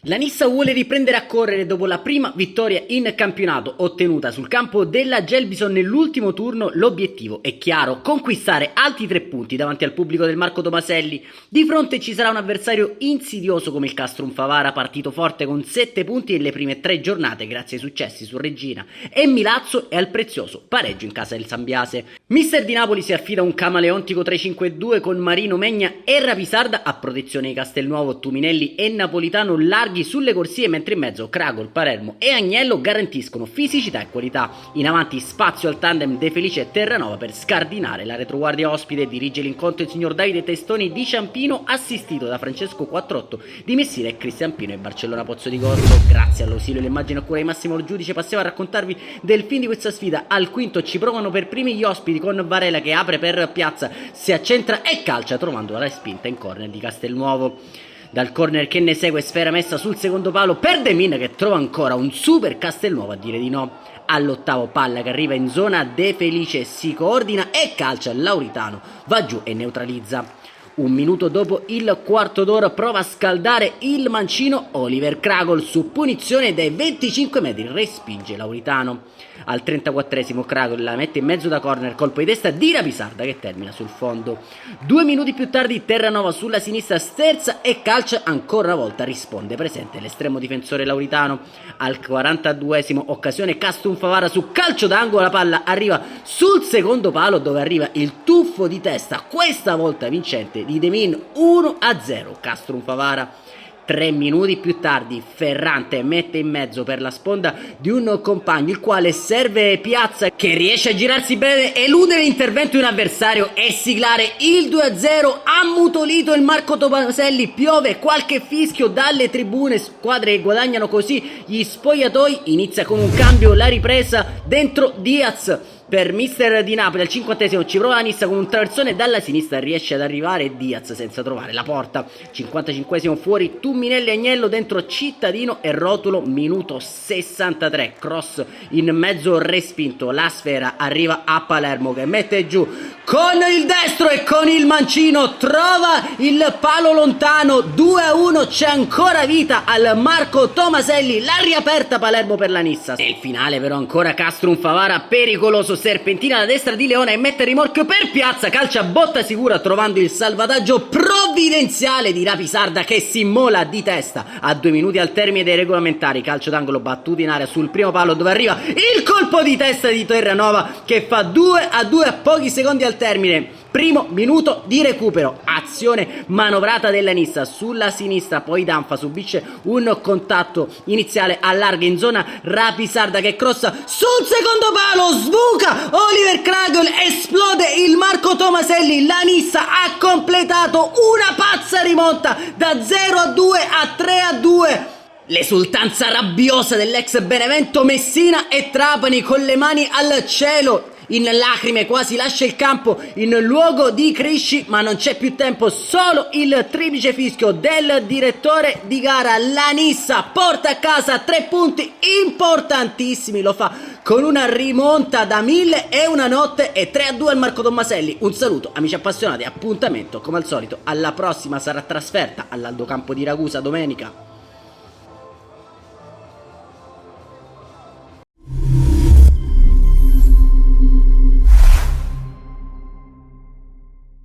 La Nissa vuole riprendere a correre dopo la prima vittoria in campionato ottenuta sul campo della Gelbison nell'ultimo turno. L'obiettivo è chiaro: conquistare altri 3 punti davanti al pubblico del Marco Tomaselli. Di fronte ci sarà un avversario insidioso come il Castrum Favara, partito forte con 7 punti nelle prime 3 giornate grazie ai successi su Reggina e Milazzo, e al prezioso pareggio in casa del Sambiase. Mister di Napoli si affida a un camaleontico 3-5-2 con Marino, Megna e Rapisarda a protezione di Castelnuovo, Tuminelli e Napolitano larghi sulle corsie, mentre in mezzo Cragol, Palermo e Agnello garantiscono fisicità e qualità. In avanti spazio al tandem De Felice e Terranova per scardinare la retroguardia ospite. Dirige l'incontro il signor Davide Testoni di Ciampino, assistito da Francesco Quattrotto di Messina e Cristian Pino e Barcellona Pozzo di Corso. Grazie all'ausilio e l'immagine a cura di Massimo Giudice passiamo a raccontarvi del film di questa sfida. Al quinto ci provano per primi gli ospiti, con Varela che apre per Piazza, si accentra e calcia trovando la respinta in corner di Castelnuovo. Dal corner che ne segue sfera messa sul secondo palo per De Min, che trova ancora un super Castelnuovo a dire di no. All'ottavo palla che arriva in zona, De Felice si coordina e calcia Lauritano, va giù e neutralizza. Un minuto dopo il quarto d'ora prova a scaldare il mancino Oliver Cragol su punizione dai 25 metri, respinge Lauritano. Al 34esimo Cragol la mette in mezzo da corner, colpo di testa di Rapisarda che termina sul fondo. 2 minuti più tardi Terranova sulla sinistra sterza e calcia ancora una volta, risponde presente l'estremo difensore Lauritano. Al 42esimo occasione Castrum Favara su calcio d'angolo, la palla arriva sul secondo palo dove arriva il tuffo di testa, questa volta vincente, di De Min. 1-0 Castrum Favara. 3 minuti più tardi Ferrante mette in mezzo per la sponda di un compagno, il quale serve Piazza che riesce a girarsi bene, eludere l'intervento di un avversario e siglare il 2-0. Ammutolito il Marco Tomaselli, piove qualche fischio dalle tribune, squadre che guadagnano così gli spogliatoi. Inizia con un cambio la ripresa dentro Diaz per Mister di Napoli. Al 50esimo ci prova la Nissa con un traversone dalla sinistra, riesce ad arrivare Diaz senza trovare la porta. 55esimo fuori Tuminelli, Agnello dentro Cittadino e Rotulo. Minuto 63, cross in mezzo respinto, la sfera arriva a Palermo che mette giù con il destro e con il mancino trova il palo lontano. 2-1, c'è ancora vita al Marco Tomaselli, l'ha riaperta Palermo per la Nissa. Nel finale però ancora Castrum Favara pericoloso, serpentina alla destra di Leona e mette rimorchio per Piazza, calcia botta sicura trovando il salvataggio provvidenziale di Rapisarda che si immola di testa. A 2 minuti al termine dei regolamentari, calcio d'angolo battuto in area sul primo palo dove arriva il colpo di testa di Terranova che fa 2-2 a pochi secondi al termine. Primo minuto di recupero, azione manovrata della Nissa sulla sinistra, poi Danfa subisce un contatto iniziale a larga in zona, Rapisarda che crossa sul secondo palo, sbuca Oliver Cragol, esplode il Marco Tomaselli. La Nissa ha completato una pazza rimonta da 0-2 a 3-2. L'esultanza rabbiosa dell'ex Benevento, Messina e Trapani con le mani al cielo, in lacrime quasi lascia il campo in luogo di Crisci, ma non c'è più tempo, solo il triplice fischio del direttore di gara. La Nissa porta a casa 3 punti importantissimi, lo fa con una rimonta da 1001 notte e 3-2 al Marco Tomaselli. Un saluto amici appassionati, appuntamento come al solito alla prossima, sarà trasferta all'Aldo Campo di Ragusa domenica.